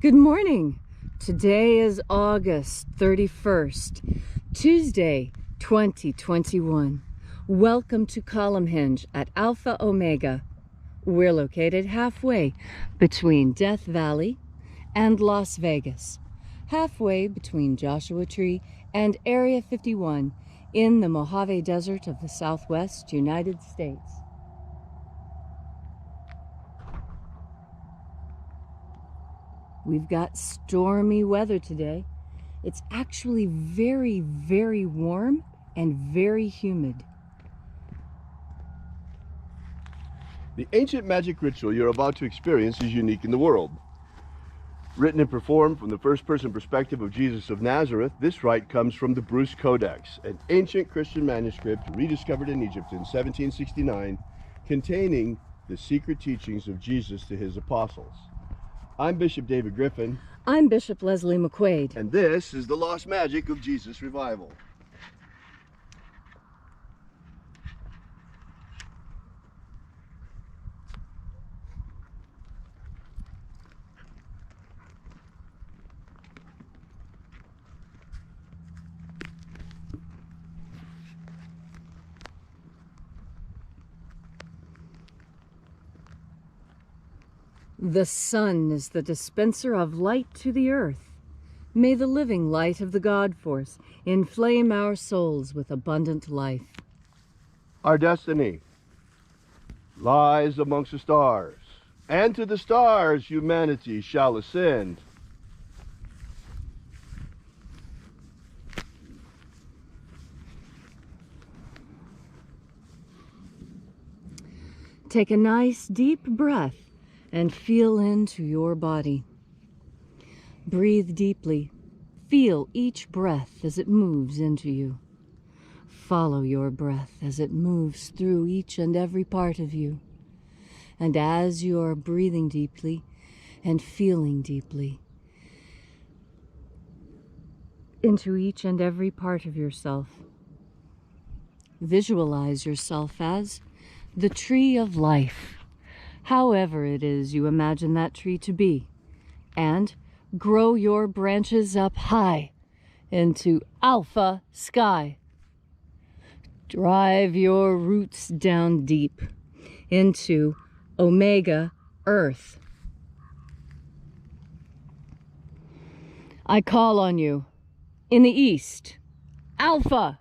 Good morning. Today is August 31st, Tuesday, 2021. Welcome to Column Hinge at Alpha Omega. We're located halfway between Death Valley and Las Vegas, halfway between Joshua Tree and Area 51 in the Mojave Desert of the Southwest United States. We've got stormy weather today. It's actually very, very warm and very humid. The ancient magic ritual you're about to experience is unique in the world. Written and performed from the first-person perspective of Jesus of Nazareth, this rite comes from the Bruce Codex, an ancient Christian manuscript rediscovered in Egypt in 1769, containing the secret teachings of Jesus to his apostles. I'm Bishop David Griffin. I'm Bishop Leslie McQuade. And this is the Lost Magic of Jesus Revival. The sun is the dispenser of light to the earth. May the living light of the God Force inflame our souls with abundant life. Our destiny lies amongst the stars, and to the stars humanity shall ascend. Take a nice deep breath and feel into your body. Breathe deeply. Feel each breath as it moves into you. Follow your breath as it moves through each and every part of you. And as you are breathing deeply and feeling deeply into each and every part of yourself, visualize yourself as the tree of life, however it is you imagine that tree to be, and grow your branches up high into alpha sky. Drive your roots down deep into omega earth. I call on you in the east, alpha.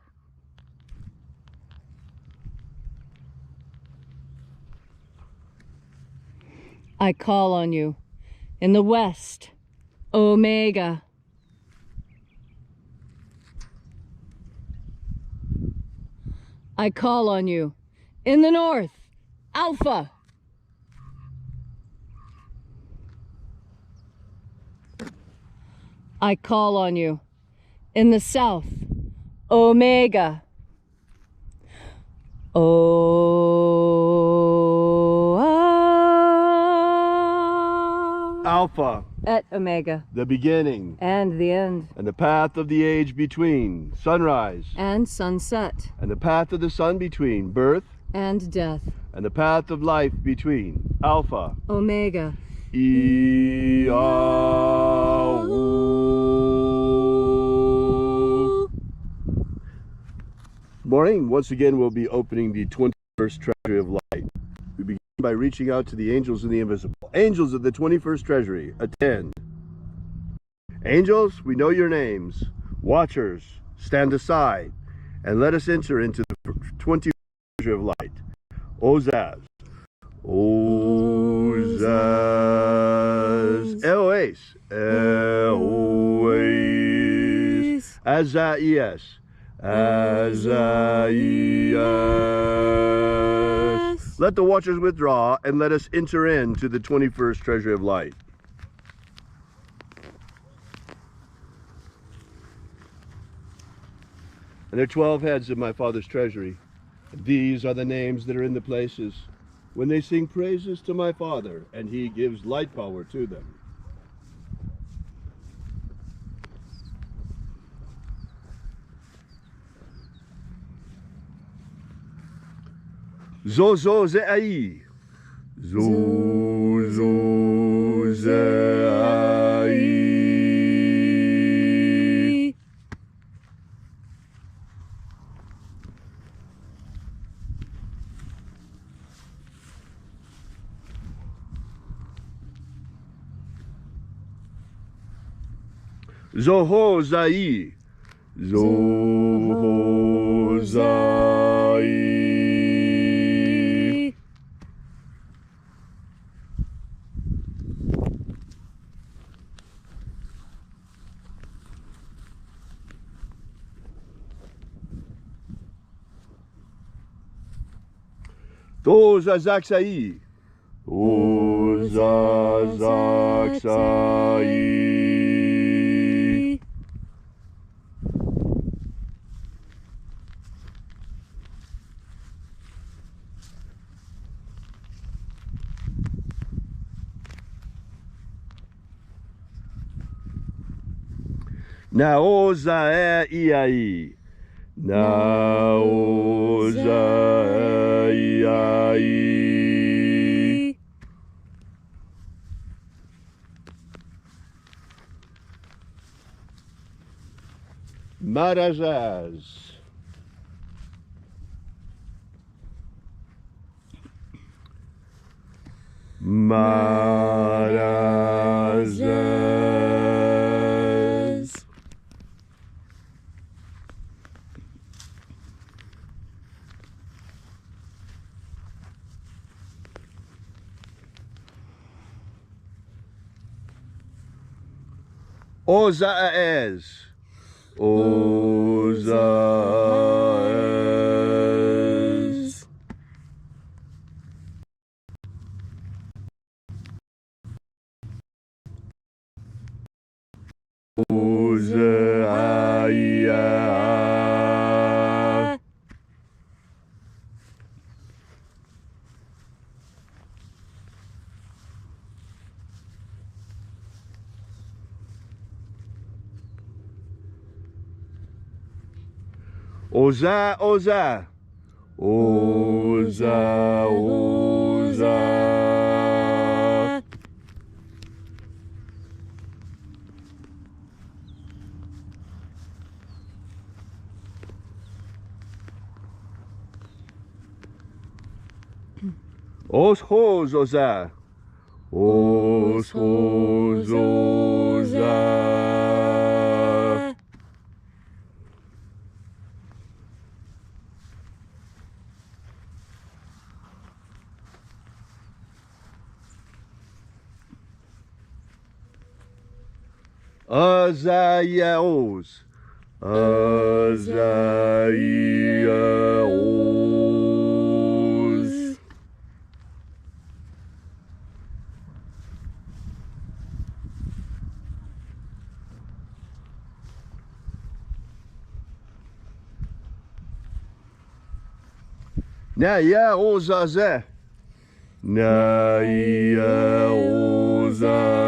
I call on you in the west, omega. I call on you in the north, alpha. I call on you in the south, omega. Alpha, Et omega, the beginning, and the end, and the path of the age between sunrise, and sunset, and the path of the sun between birth, and death, and the path of life between Alpha, omega. Morning. Once again, we'll be opening the 21st Treasury of Light. We begin by reaching out to the angels in the invisible. Angels of the 21st Treasury, attend. Angels, we know your names. Watchers, stand aside, and let us enter into the 21st Treasury of Light. Ozaz. Ozaz. Eloes. Eloes. Azaias. Azaias. Let the watchers withdraw and let us enter into the 21st Treasury of Light. And there are 12 heads of my Father's treasury. These are the names that are in the places when they sing praises to my Father, and he gives light power to them. Zozo Ze'ai. Zozo Ze'ai. Zohozai. Zohozai. Tozazaksai. Tozazaksai. Naozaeiai. Naozaeiai. Marazaz. Marazaz. Ozaez. Ozaez. Ozaia. Oza, Oza. Oza, Oza. Os hos, Oza. Os hos, Oza. Azaiaos. Azaiaos. Naya ozaze. Naya ozaze.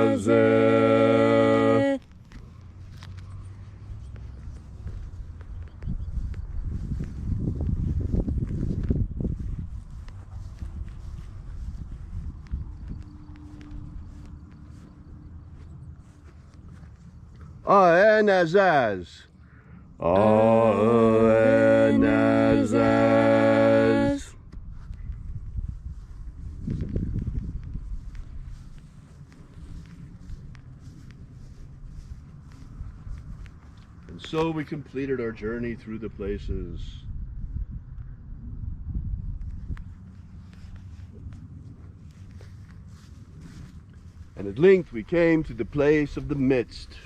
Anazaz. Anazaz. And so we completed our journey through the places. And at length we came to the place of the midst.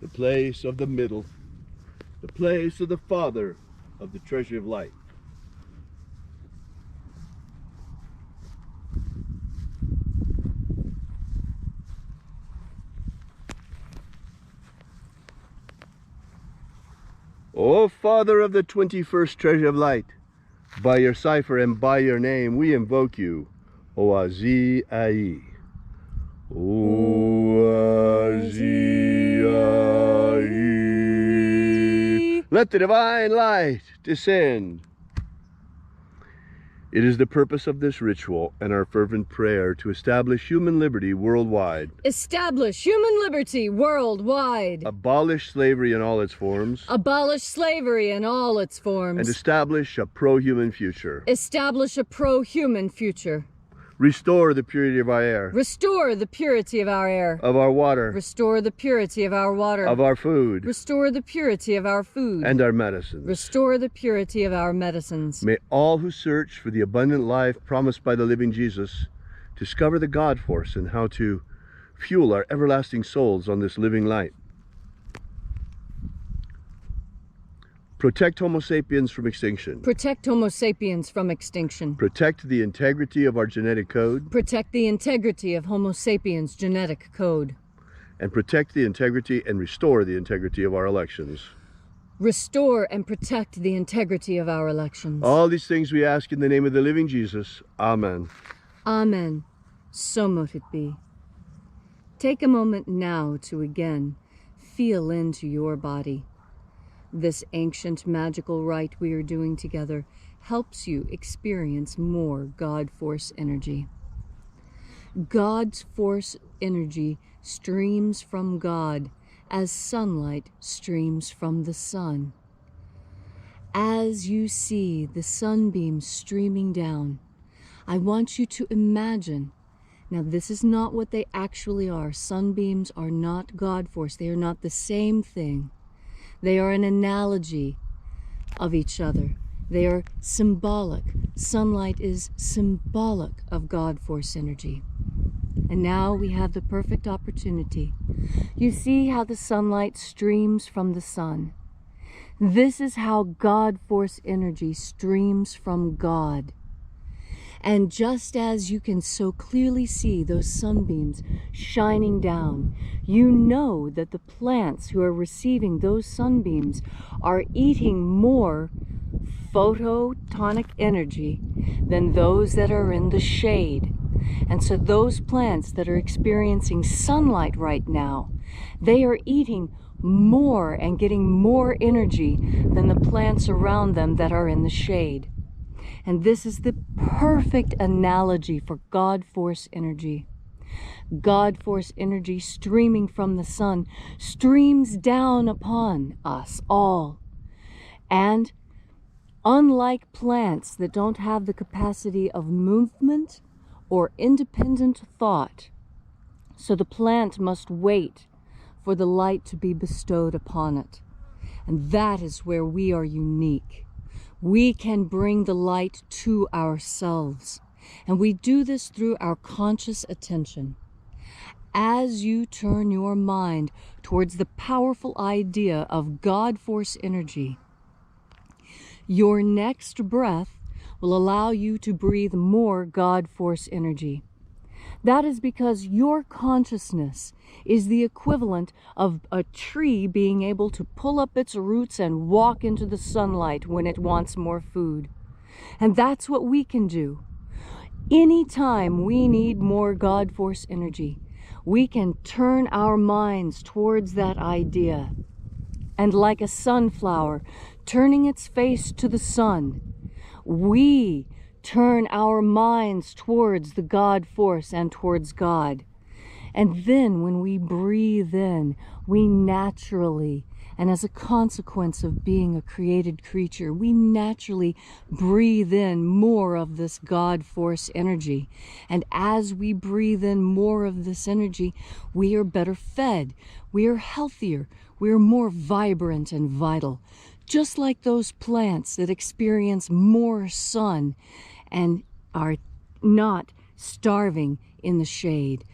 The place of the middle, the place of the Father of the treasure of light. O Father of the 21st treasure of light, by your cipher and by your name we invoke you, Oazi Ai. Oazi Ai. Let the divine light descend. It is the purpose of this ritual and our fervent prayer to establish human liberty worldwide. Establish human liberty worldwide. Abolish slavery in all its forms. Abolish slavery in all its forms. And establish a pro-human future. Establish a pro-human future. Restore the purity of our air. Restore the purity of our air. Of our water. Restore the purity of our water. Of our food. Restore the purity of our food. And our medicines. Restore the purity of our medicines. May all who search for the abundant life promised by the living Jesus discover the God force and how to fuel our everlasting souls on this living light. Protect Homo sapiens from extinction. Protect Homo sapiens from extinction. Protect the integrity of our genetic code. Protect the integrity of Homo sapiens' genetic code. And protect the integrity and restore the integrity of our elections. Restore and protect the integrity of our elections. All these things we ask in the name of the living Jesus. Amen. Amen. So mote it be. Take a moment now to again feel into your body. This ancient magical rite we are doing together helps you experience more God Force energy. God's Force energy streams from God as sunlight streams from the sun. As you see the sunbeams streaming down, I want you to imagine. Now, this is not what they actually are. Sunbeams are not God Force. They are not the same thing. They are an analogy of each other. They are symbolic. Sunlight is symbolic of God Force energy. And now we have the perfect opportunity. You see how the sunlight streams from the sun. This is how God Force energy streams from God. And just as you can so clearly see those sunbeams shining down, you know that the plants who are receiving those sunbeams are eating more photonic energy than those that are in the shade. And so those plants that are experiencing sunlight right now, they are eating more and getting more energy than the plants around them that are in the shade. And this is the perfect analogy for God Force energy. God Force energy streaming from the sun streams down upon us all. And unlike plants that don't have the capacity of movement or independent thought, so the plant must wait for the light to be bestowed upon it. And that is where we are unique. We can bring the light to ourselves, and we do this through our conscious attention. As you turn your mind towards the powerful idea of God Force energy, your next breath will allow you to breathe more God Force energy. That is because your consciousness is the equivalent of a tree being able to pull up its roots and walk into the sunlight when it wants more food. And that's what we can do. Anytime we need more God Force energy, we can turn our minds towards that idea. And like a sunflower turning its face to the sun, we turn our minds towards the God Force and towards God. And then when we breathe in, we naturally, and as a consequence of being a created creature, we naturally breathe in more of this God Force energy. And as we breathe in more of this energy, we are better fed, we are healthier, we are more vibrant and vital. Just like those plants that experience more sun and are not starving in the shade.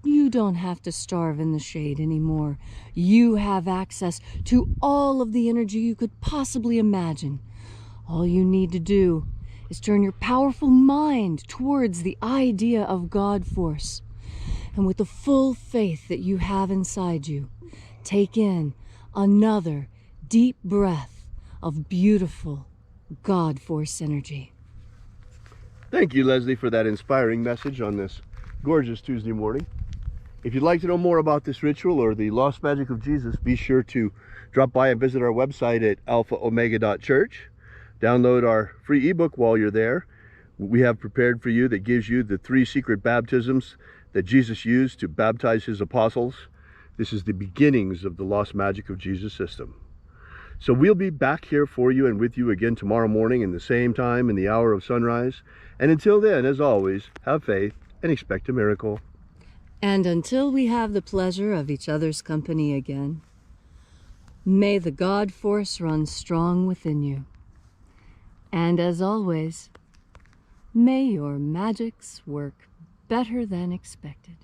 You don't have to starve in the shade anymore. You have access to all of the energy you could possibly imagine. All you need to do is turn your powerful mind towards the idea of God Force. And with the full faith that you have inside you, take in another deep breath of beautiful God Force energy. Thank you, Leslie, for that inspiring message on this gorgeous Tuesday morning. If you'd like to know more about this ritual or the lost magic of Jesus, be sure to drop by and visit our website at alphaomega.church. Download our free ebook while you're there. We have prepared for you that gives you the 3 secret baptisms that Jesus used to baptize his apostles. This is the beginnings of the lost magic of Jesus system. So we'll be back here for you and with you again tomorrow morning in the same time in the hour of sunrise. And until then, as always, have faith and expect a miracle. And until we have the pleasure of each other's company again, may the God force run strong within you. And as always, may your magics work better than expected.